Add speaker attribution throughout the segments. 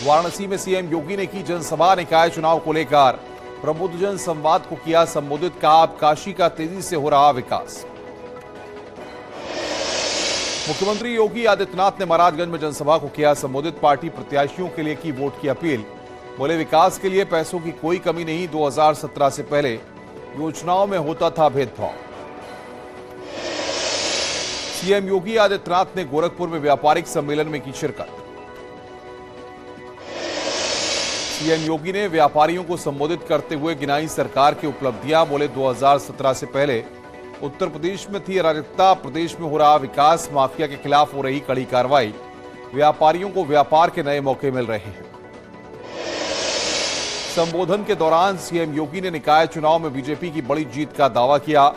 Speaker 1: वाराणसी में सीएम योगी ने की जनसभा। निकाय चुनाव को लेकर प्रबुद्धजन संवाद को किया संबोधित। कहा अब काशी का तेजी से हो रहा विकास। मुख्यमंत्री योगी आदित्यनाथ ने महाराजगंज में जनसभा को किया संबोधित। पार्टी प्रत्याशियों के लिए की वोट की अपील। बोले विकास के लिए पैसों की कोई कमी नहीं। 2017 से पहले योजनाओं में होता था भेदभाव। सीएम योगी आदित्यनाथ ने गोरखपुर में व्यापारिक सम्मेलन में की शिरकत। सीएम योगी ने व्यापारियों को संबोधित करते हुए गिनाई सरकार की उपलब्धियां। बोले 2017 से पहले उत्तर प्रदेश में थी अराजकता, प्रदेश में हो रहा विकास। माफिया के खिलाफ हो रही कड़ी कार्रवाई। व्यापारियों को व्यापार के नए मौके मिल रहे हैं। संबोधन के दौरान सीएम योगी ने निकाय चुनाव में बीजेपी की बड़ी जीत का दावा किया।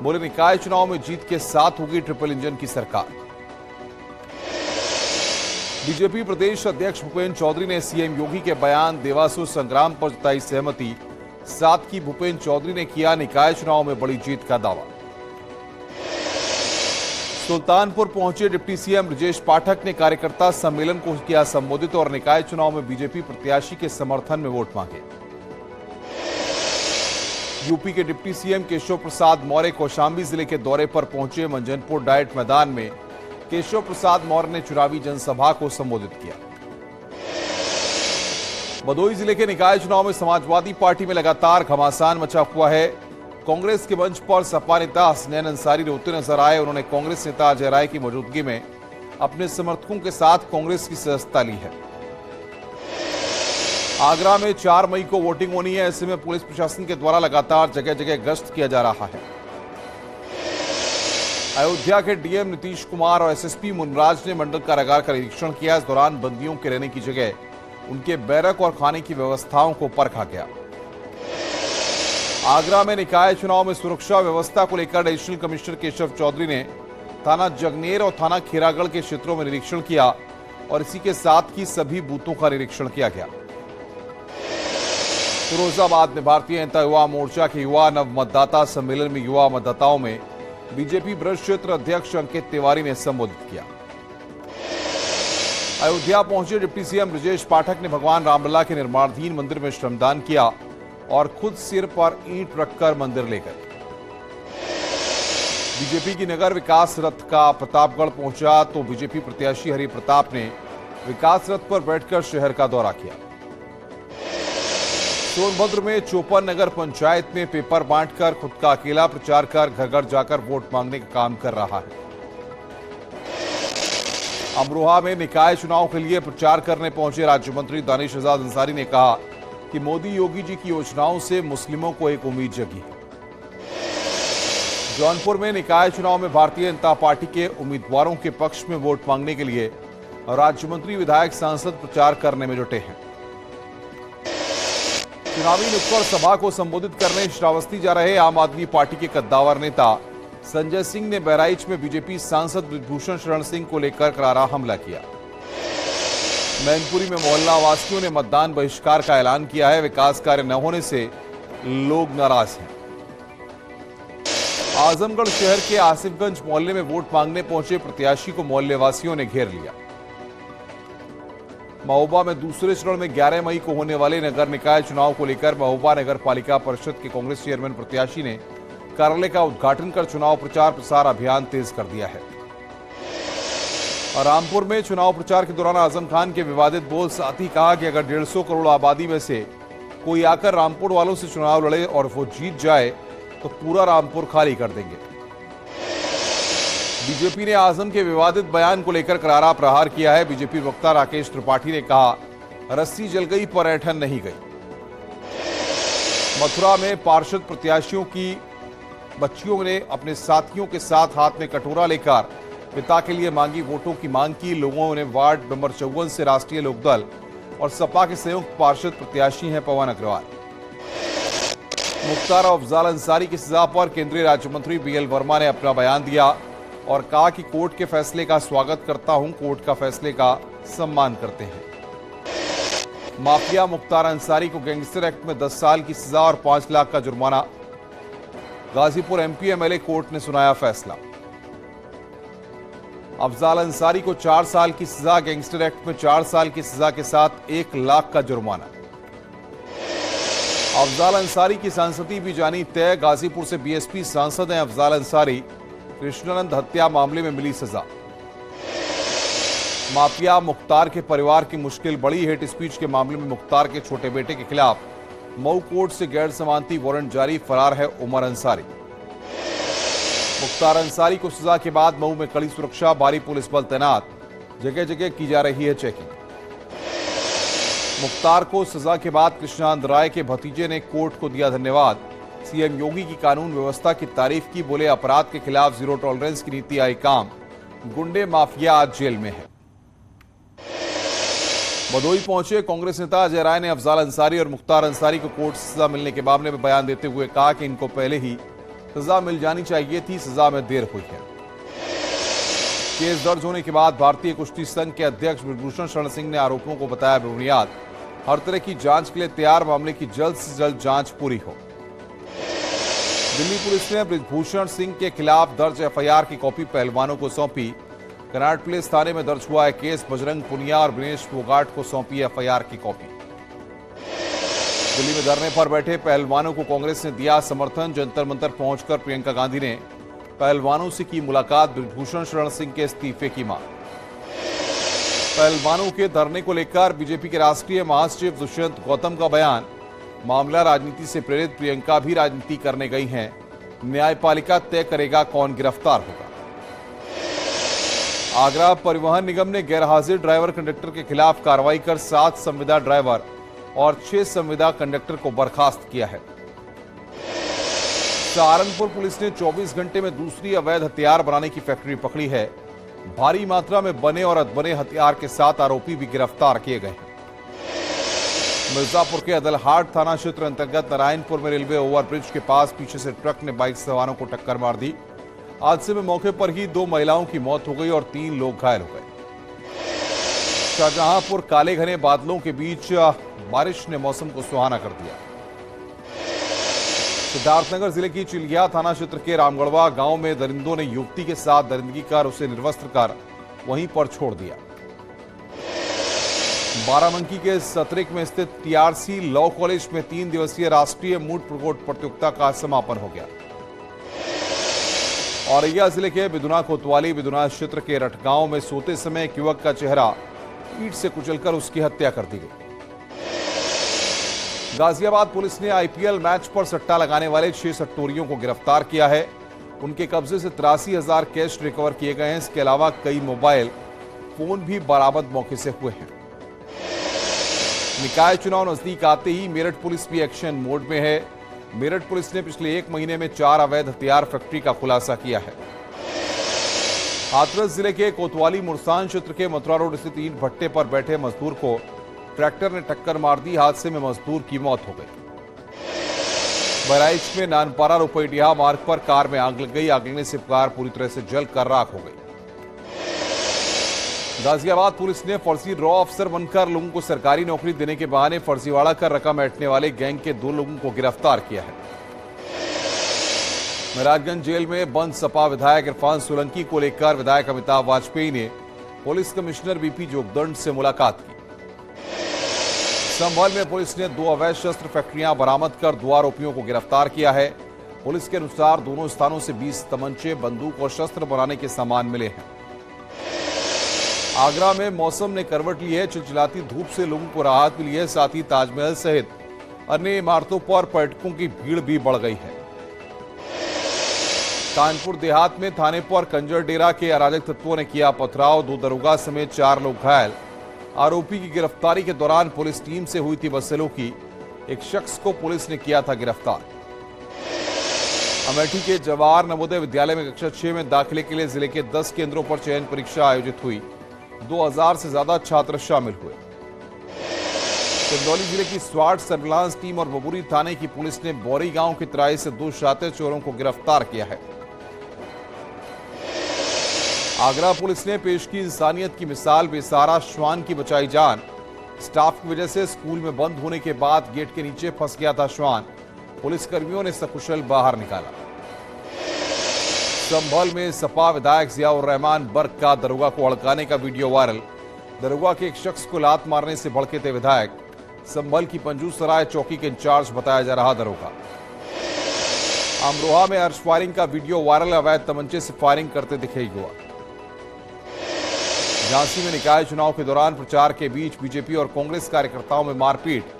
Speaker 1: बोले निकाय चुनाव में जीत के साथ होगी ट्रिपल इंजन की सरकार। बीजेपी प्रदेश अध्यक्ष भूपेन्द्र चौधरी ने सीएम योगी के बयान देवासुर संग्राम पर जताई सहमति। साथ ही भूपेन्द्र चौधरी ने किया निकाय चुनाव में बड़ी जीत का दावा। सुल्तानपुर पहुंचे डिप्टी सीएम ब्रजेश पाठक ने कार्यकर्ता सम्मेलन को किया संबोधित और निकाय चुनाव में बीजेपी प्रत्याशी के समर्थन में वोट मांगे। यूपी के डिप्टी सीएम केशव प्रसाद मौर्य कौशाम्बी जिले के दौरे पर पहुंचे। मंजनपुर डाइट मैदान में केशव प्रसाद मौर्य ने चुनावी जनसभा को संबोधित किया। भदोही जिले के निकाय चुनाव में समाजवादी पार्टी में लगातार घमासान मचा हुआ है। कांग्रेस के मंच पर सपा नेता हसनैन अंसारी रोते नजर आए। उन्होंने कांग्रेस नेता अजय राय की मौजूदगी में अपने समर्थकों के साथ कांग्रेस की सदस्यता ली है। आगरा में 4 मई को वोटिंग होनी है। ऐसे में पुलिस प्रशासन के द्वारा लगातार जगह जगह गश्त किया जा रहा है। अयोध्या के डीएम नीतीश कुमार और एसएसपी मुनराज ने मंडल कारागार का निरीक्षण किया। इस दौरान बंदियों के रहने की जगह उनके बैरक और खाने की व्यवस्थाओं को परखा गया। आगरा में निकाय चुनाव में सुरक्षा व्यवस्था को लेकर एडिशनल कमिश्नर केशव चौधरी ने थाना जगनेर और थाना खीरागढ़ के क्षेत्रों में निरीक्षण किया और इसी के साथ ही सभी बूथों का निरीक्षण किया गया। फिरोजाबाद में भारतीय जनता युवा मोर्चा के युवा नव मतदाता सम्मेलन में युवा मतदाताओं में बीजेपी ब्रज क्षेत्र अध्यक्ष अंकित तिवारी ने संबोधित किया। अयोध्या पहुंचे डिप्टी सीएम ब्रजेश पाठक ने भगवान रामलला के निर्माणाधीन मंदिर में श्रमदान किया और खुद सिर पर ईंट रखकर मंदिर ले गए। बीजेपी की नगर विकास रथ का प्रतापगढ़ पहुंचा तो बीजेपी प्रत्याशी हरि प्रताप ने विकास रथ पर बैठकर शहर का दौरा किया। सोनभद्र में चौपन नगर पंचायत में पेपर बांटकर खुद का अकेला प्रचार कर घर घर जाकर वोट मांगने का काम कर रहा है। अमरोहा में निकाय चुनाव के लिए प्रचार करने पहुंचे राज्य मंत्री दानिश आजाद अंसारी ने कहा कि मोदी योगी जी की योजनाओं से मुस्लिमों को एक उम्मीद जगी है। जौनपुर में निकाय चुनाव में भारतीय जनता पार्टी के उम्मीदवारों के पक्ष में वोट मांगने के लिए राज्य मंत्री विधायक सांसद प्रचार करने में जुटे हैं। चुनावी नुक्कड़ सभा को संबोधित करने श्रावस्ती जा रहे आम आदमी पार्टी के कद्दावर नेता संजय सिंह ने बहराइच में बीजेपी सांसद ब्रिजभूषण शरण सिंह को लेकर करारा हमला किया। मैनपुरी में मोहल्ला वासियों ने मतदान बहिष्कार का ऐलान किया है। विकास कार्य न होने से लोग नाराज हैं। आजमगढ़ शहर के आसिफगंज मोहल्ले में वोट मांगने पहुंचे प्रत्याशी को मोहल्ले वासियों ने घेर लिया। महोबा में दूसरे चरण में 11 मई को होने वाले नगर निकाय चुनाव को लेकर महोबा नगर पालिका परिषद के कांग्रेस चेयरमैन प्रत्याशी ने कार्यालय का उद्घाटन कर चुनाव प्रचार प्रसार अभियान तेज कर दिया है। और रामपुर में चुनाव प्रचार के दौरान आजम खान के विवादित बोल, साथ ही कहा कि अगर 150 करोड़ आबादी में से कोई आकर रामपुर वालों से चुनाव लड़े और वो जीत जाए तो पूरा रामपुर खाली कर देंगे। बीजेपी ने आजम के विवादित बयान को लेकर करारा प्रहार किया है। बीजेपी वक्ता राकेश त्रिपाठी ने कहा रस्सी जल गई पर ऐठन नहीं गई। मथुरा में पार्षद प्रत्याशियों की बच्चियों ने अपने साथियों के साथ हाथ में कटोरा लेकर पिता के लिए मांगी वोटों की मांग की। लोगों ने वार्ड नंबर 54 से राष्ट्रीय लोकदल और सपा के संयुक्त पार्षद प्रत्याशी हैं पवन अग्रवाल। मुख्तार अफजाल अंसारी की सजा पर केंद्रीय राज्य मंत्री बीएल वर्मा ने अपना बयान दिया और कहा कि कोर्ट के फैसले का स्वागत करता हूं, कोर्ट का फैसले का सम्मान करते हैं। माफिया मुख्तार अंसारी को गैंगस्टर एक्ट में 10 साल की सजा और 5 लाख का जुर्माना। गाजीपुर एमपी एमएलए कोर्ट ने सुनाया फैसला। अफजाल अंसारी को 4 साल की सजा, गैंगस्टर एक्ट में 4 साल की सजा के साथ 1 लाख का जुर्माना। अफजाल अंसारी की सांसदी भी जानी तय, गाजीपुर से बीएसपी सांसद हैं अफजाल अंसारी। कृष्णानंद हत्या मामले में मिली सजा। माफिया मुख्तार के परिवार की मुश्किल बड़ी, हेट स्पीच के मामले में मुख्तार के छोटे बेटे के खिलाफ मऊ कोर्ट से गैर जमानती वारंट जारी, फरार है उमर अंसारी। मुख्तार अंसारी को सजा के बाद मऊ में कड़ी सुरक्षा, भारी पुलिस बल तैनात, जगह जगह की जा रही है चेकिंग। मुख्तार को सजा के बाद कृष्णानंद राय के भतीजे ने कोर्ट को दिया धन्यवाद। सीएम योगी की कानून व्यवस्था की तारीफ की, बोले अपराध के खिलाफ जीरो टॉलरेंस की नीति आई काम। गुंडे माफिया आज जेल में है। भदोई पहुंचे कांग्रेस नेता अजय राय ने अफजाल अंसारी और मुख्तार अंसारी को कोर्ट से सजा मिलने के मामले में बयान देते हुए कहा कि इनको पहले ही सजा मिल जानी चाहिए थी, सजा में देर हुई है। केस दर्ज होने के बाद भारतीय कुश्ती संघ के अध्यक्ष ब्रजभूषण शरण सिंह ने आरोपों को बताया बेबुनियाद, हर तरह की जांच के लिए तैयार, मामले की जल्द से जल्द जांच पूरी हो। दिल्ली पुलिस ने ब्रजभूषण सिंह के खिलाफ दर्ज एफआईआर की कॉपी पहलवानों को सौंपी। कनाट प्लेस थाने में दर्ज हुआ है केस। बजरंग पुनिया और दिनेश फोगाट को सौंपी एफआईआर की कॉपी। दिल्ली में धरने पर बैठे पहलवानों को कांग्रेस ने दिया समर्थन। जंतर मंतर पहुंचकर प्रियंका गांधी ने पहलवानों से की मुलाकात, ब्रजभूषण शरण सिंह के इस्तीफे की मांग। पहलवानों के धरने को लेकर बीजेपी के राष्ट्रीय महासचिव दुष्यंत गौतम का बयान, मामला राजनीति से प्रेरित, प्रियंका भी राजनीति करने गई हैं, न्यायपालिका तय करेगा कौन गिरफ्तार होगा। आगरा परिवहन निगम ने गैरहाजिर ड्राइवर कंडक्टर के खिलाफ कार्रवाई कर 7 संविदा ड्राइवर और 6 संविदा कंडक्टर को बर्खास्त किया है। सहारनपुर पुलिस ने 24 घंटे में दूसरी अवैध हथियार बनाने की फैक्ट्री पकड़ी है। भारी मात्रा में बने और अधबने हथियार के साथ आरोपी भी गिरफ्तार किए गए हैं। मिर्जापुर के अदलहाट थाना क्षेत्र अंतर्गत नारायणपुर में रेलवे ओवरब्रिज के पास पीछे से ट्रक ने बाइक सवारों को टक्कर मार दी। हादसे में मौके पर ही 2 महिलाओं की मौत हो गई और 3 लोग घायल हो गए। शाहजहांपुर काले घने बादलों के बीच बारिश ने मौसम को सुहाना कर दिया। सिद्धार्थनगर जिले की चिलिया थाना क्षेत्र के रामगढ़वा गांव में दरिंदों ने युवती के साथ दरिंदगी कर उसे निर्वस्त्र कर वहीं पर छोड़ दिया। बाराबंकी के सतरिक में स्थित टीआरसी लॉ कॉलेज में 3 दिवसीय राष्ट्रीय मूड प्रकोट प्रतियोगिता का समापन हो गया। औरैया जिले के बिदुना कोतवाली बिदुना क्षेत्र के रटगांव में सोते समय एक युवक का चेहरा ईंट से कुचलकर उसकी हत्या कर दी गई। गाजियाबाद पुलिस ने आईपीएल मैच पर सट्टा लगाने वाले 6 सट्टोरियों को गिरफ्तार किया है। उनके कब्जे से 83,000 कैश रिकवर किए गए हैं। इसके अलावा कई मोबाइल फोन भी बरामद मौके से हुए हैं। निकाय चुनाव नजदीक आते ही मेरठ पुलिस भी एक्शन मोड में है। मेरठ पुलिस ने पिछले 1 महीने में 4 अवैध हथियार फैक्ट्री का खुलासा किया है। हाथरस जिले के कोतवाली मुरसान क्षेत्र के मथुरा रोड स्थित ईंट भट्टे पर बैठे मजदूर को ट्रैक्टर ने टक्कर मार दी। हादसे में मजदूर की मौत हो गई। बहराइच में नानपारा रुपईडीहा मार्ग पर कार में आग लग गई। आग लगने से कार पूरी तरह से जलकर राख हो गई। गाजियाबाद पुलिस ने फर्जी रॉ अफसर बनकर लोगों को सरकारी नौकरी देने के बहाने फर्जीवाड़ा कर रकम ऐंठने वाले गैंग के 2 लोगों को गिरफ्तार किया है। महराजगंज जेल में बंद सपा विधायक इरफान सोलंकी को लेकर विधायक अमिताभ वाजपेयी ने पुलिस कमिश्नर बीपी जोगदंड से मुलाकात की। संभल में पुलिस ने 2 अवैध शस्त्र फैक्ट्रियां बरामद कर 2 आरोपियों को गिरफ्तार किया है। पुलिस के अनुसार दोनों स्थानों से 20 तमंचे, बंदूक और शस्त्र बनाने के सामान मिले हैं। आगरा में मौसम ने करवट ली है। चिलचिलाती धूप से लोगों को राहत मिली है। साथ ही ताजमहल सहित अन्य इमारतों पर पर्यटकों की भीड़ भी बढ़ गई है। कानपुर देहात में थाने पर कंजर डेरा के अराजक तत्वों ने किया पथराव। 2 दरोगा समेत 4 लोग घायल। आरोपी की गिरफ्तारी के दौरान पुलिस टीम से हुई थी बदसलूकी। एक शख्स को पुलिस ने किया था गिरफ्तार। अमेठी के जवाहर नवोदय विद्यालय में कक्षा 6 में दाखिले के लिए जिले के 10 केंद्रों पर चयन परीक्षा आयोजित हुई। 2000 से ज्यादा छात्र शामिल हुए। चंदौली जिले की स्वाट सर्विलांस टीम और बबुरी थाने की पुलिस ने बोरी गांव की तराई से 2 शातिर चोरों को गिरफ्तार किया है। आगरा पुलिस ने पेश की इंसानियत की मिसाल, बेसहारा श्वान की बचाई जान। स्टाफ की वजह से स्कूल में बंद होने के बाद गेट के नीचे फंस गया था श्वान। पुलिसकर्मियों ने सकुशल बाहर निकाला। संभल में सपा विधायक जियाउर रहमान बर्क का दरोगा को हड़काने का वीडियो वायरल। दरोगा के एक शख्स को लात मारने से भड़के थे विधायक। संभल की पंजूसराय चौकी के इंचार्ज बताया जा रहा दरोगा। अमरोहा में अर्श फायरिंग का वीडियो वायरल। अवैध तमंचे से फायरिंग करते दिखे युवक। झांसी में निकाय चुनाव के दौरान प्रचार के बीच बीजेपी और कांग्रेस कार्यकर्ताओं में मारपीट।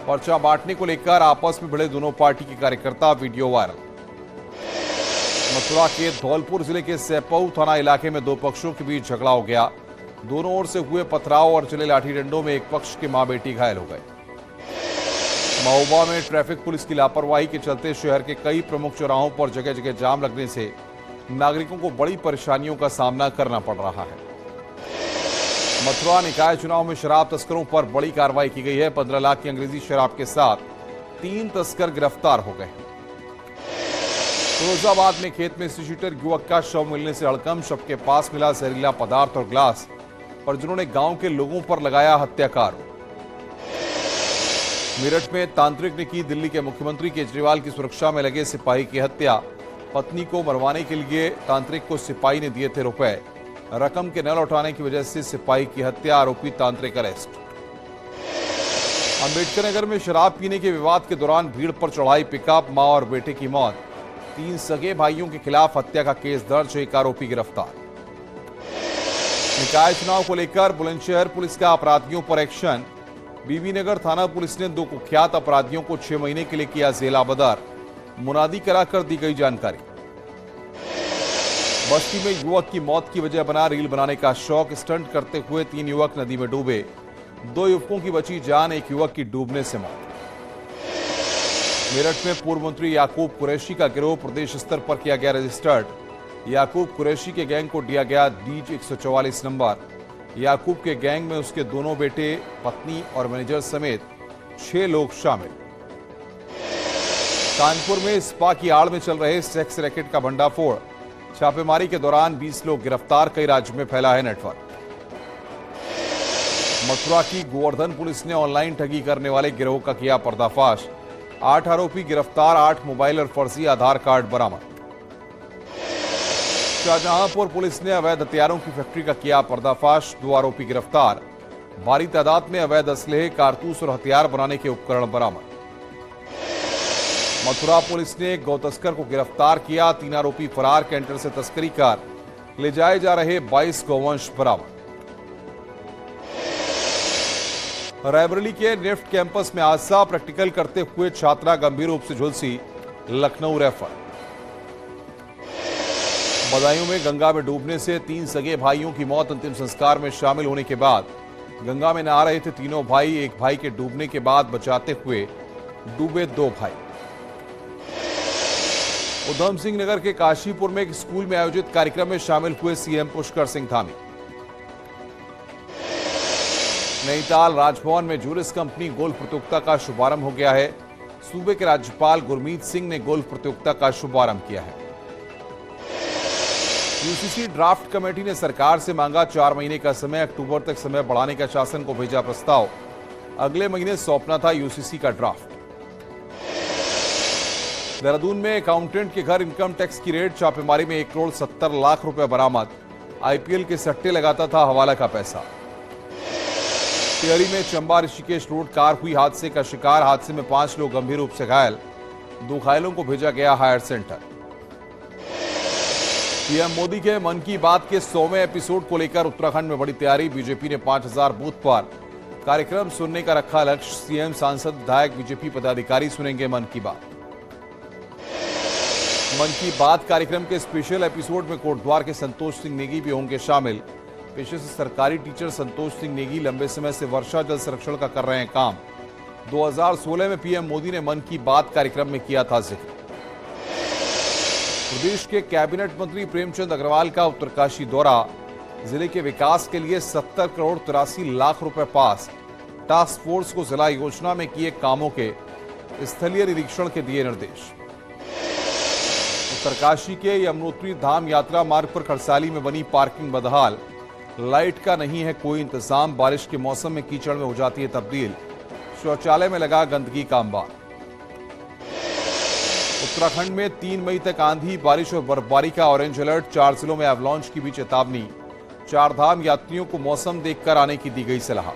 Speaker 1: पर्चा बांटने को लेकर आपस में भिड़े दोनों पार्टी के कार्यकर्ता, वीडियो वायरल। मथुरा के धौलपुर जिले के सैपऊ थाना इलाके में दो पक्षों के बीच झगड़ा हो गया। दोनों ओर से हुए पथराव और चले लाठी डंडों में एक पक्ष की मां बेटी घायल हो गए। महोबा में ट्रैफिक पुलिस की लापरवाही के चलते शहर के कई प्रमुख चौराहों पर जगह जगह जाम लगने से नागरिकों को बड़ी परेशानियों का सामना करना पड़ रहा है। मथुरा निकाय चुनाव में शराब तस्करों पर बड़ी कार्रवाई की गई है। 15 लाख की अंग्रेजी शराब के साथ 3 तस्कर गिरफ्तार हो गए। फिरोजाबाद में खेत में सीटर युवक का शव मिलने से हड़कंप। शव के पास मिला जहरीला पदार्थ और ग्लास, परिजनों ने गांव के लोगों पर लगाया हत्या का आरोप। मेरठ में तांत्रिक ने की दिल्ली के मुख्यमंत्री केजरीवाल की सुरक्षा में लगे सिपाही की हत्या। पत्नी को मरवाने के लिए तांत्रिक को सिपाही ने दिए थे रुपए। रकम के न लौटाने की वजह से सिपाही की हत्या, आरोपी तांत्रिक अरेस्ट। अंबेडकर नगर में शराब पीने के विवाद के दौरान भीड़ पर चढ़ाई पिकअप, मां और बेटे की मौत। 3 सगे भाइयों के खिलाफ हत्या का केस दर्ज, एक आरोपी गिरफ्तार। निकाय चुनाव को लेकर बुलंदशहर पुलिस का अपराधियों पर एक्शन। बीबीनगर थाना पुलिस ने 2 कुख्यात अपराधियों को 6 महीने के लिए किया जेलाबदार। मुनादी कराकर दी गई जानकारी। बस्ती में युवक की मौत की वजह बना रील बनाने का शौक। स्टंट करते हुए 3 युवक नदी में डूबे। 2 युवकों की बची जान, एक युवक की डूबने से मौत। मेरठ में पूर्व मंत्री याकूब कुरैशी का गिरोह प्रदेश स्तर पर किया गया रजिस्टर्ड। याकूब कुरैशी के गैंग को दिया गया डीज 144 नंबर। याकूब के गैंग में उसके दोनों बेटे, पत्नी और मैनेजर समेत 6 लोग शामिल। कानपुर में स्पा की आड़ में चल रहे सेक्स रैकेट का भंडाफोड़। छापेमारी के दौरान 20 लोग गिरफ्तार। कई राज्यों में फैला है नेटवर्क। मथुरा की गोवर्धन पुलिस ने ऑनलाइन ठगी करने वाले गिरोह का किया पर्दाफाश। 8 आरोपी गिरफ्तार। 8 मोबाइल और फर्जी आधार कार्ड बरामद। शाहजहांपुर पुलिस ने अवैध हथियारों की फैक्ट्री का किया पर्दाफाश। 2 आरोपी गिरफ्तार। भारी तादाद में अवैध असलहे, कारतूस और हथियार बनाने के उपकरण बरामद। मथुरा पुलिस ने गौ तस्कर को गिरफ्तार किया। 3 आरोपी फरार। कैंटर से तस्करी कर ले जाए जा रहे 22 गौवंश बरामद। रायबरेली के नेफ्ट कैंपस में हादसा। प्रैक्टिकल करते हुए छात्रा गंभीर रूप से झुलसी, लखनऊ रेफर। बदायूं में गंगा में डूबने से 3 सगे भाइयों की मौत। अंतिम संस्कार में शामिल होने के बाद गंगा में नहा रहे थे तीनों भाई। एक भाई के डूबने के बाद बचाते हुए डूबे 2 भाई। उधम सिंह नगर के काशीपुर में एक स्कूल में आयोजित कार्यक्रम में शामिल हुए सीएम पुष्कर सिंह धामी। नैनीताल राजभवन में जूरिस कंपनी गोल्फ प्रतियोगिता का शुभारंभ हो गया है। सूबे के राज्यपाल गुरमीत सिंह ने गोल्फ प्रतियोगिता का शुभारंभ किया है। यूसीसी ड्राफ्ट कमेटी ने सरकार से मांगा 4 महीने का समय। अक्टूबर तक समय बढ़ाने का शासन को भेजा प्रस्ताव। अगले महीने सौंपना था यूसीसी का ड्राफ्ट। देहरादून में अकाउंटेंट के घर इनकम टैक्स की रेड। छापेमारी में 1 करोड़ 70 लाख रुपए बरामद। आईपीएल के सट्टे लगाता था हवाला का पैसा। टिहरी में चंबा ऋषिकेश रोड कार हुई हादसे का शिकार। हादसे में 5 लोग गंभीर रूप से घायल। 2 घायलों को भेजा गया हायर सेंटर। पीएम मोदी के मन की बात के 100वें एपिसोड को लेकर उत्तराखंड में बड़ी तैयारी। बीजेपी ने 5000 बूथ पर कार्यक्रम सुनने का रखा लक्ष्य। सीएम, सांसद, विधायक, बीजेपी पदाधिकारी सुनेंगे मन की बात। मन की बात कार्यक्रम के स्पेशल एपिसोड में कोटद्वार के संतोष सिंह नेगी भी होंगे शामिल। पेशे से सरकारी टीचर संतोष सिंह नेगी लंबे समय से वर्षा जल संरक्षण का कर रहे हैं काम। 2016 में पीएम मोदी ने मन की बात कार्यक्रम में किया था जिक्र। प्रदेश के कैबिनेट मंत्री प्रेमचंद अग्रवाल का उत्तरकाशी दौरा। जिले के विकास के लिए 70 करोड़ 83 लाख रुपए पास। टास्क फोर्स को जिला योजना में किए कामों के स्थलीय निरीक्षण के दिए निर्देश। उत्तरकाशी के यमुनोत्री धाम यात्रा मार्ग पर खरसाली में बनी पार्किंग बदहाल। लाइट का नहीं है कोई इंतजाम। बारिश के मौसम में कीचड़ में हो जाती है तब्दील। शौचालय में लगा गंदगी का अंबार। उत्तराखंड में 3 मई तक आंधी, बारिश और बर्फबारी का ऑरेंज अलर्ट। 4 जिलों में एवलांच की भी चेतावनी। 4 धाम यात्रियों को मौसम देखकर आने की दी गई सलाह।